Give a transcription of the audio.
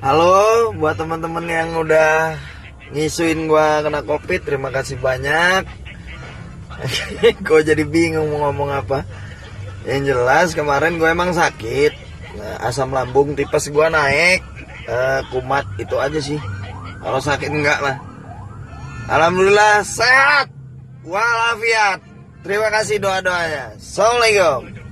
Halo buat teman-teman yang udah ngisuin gua kena COVID, terima kasih banyak. Gue jadi bingung mau ngomong apa. Yang jelas kemarin gue emang sakit, asam lambung tipes gue naik, kumat, itu aja sih. Kalau sakit enggak lah. Alhamdulillah sehat walafiat. Terima kasih doa-doanya. Assalamualaikum.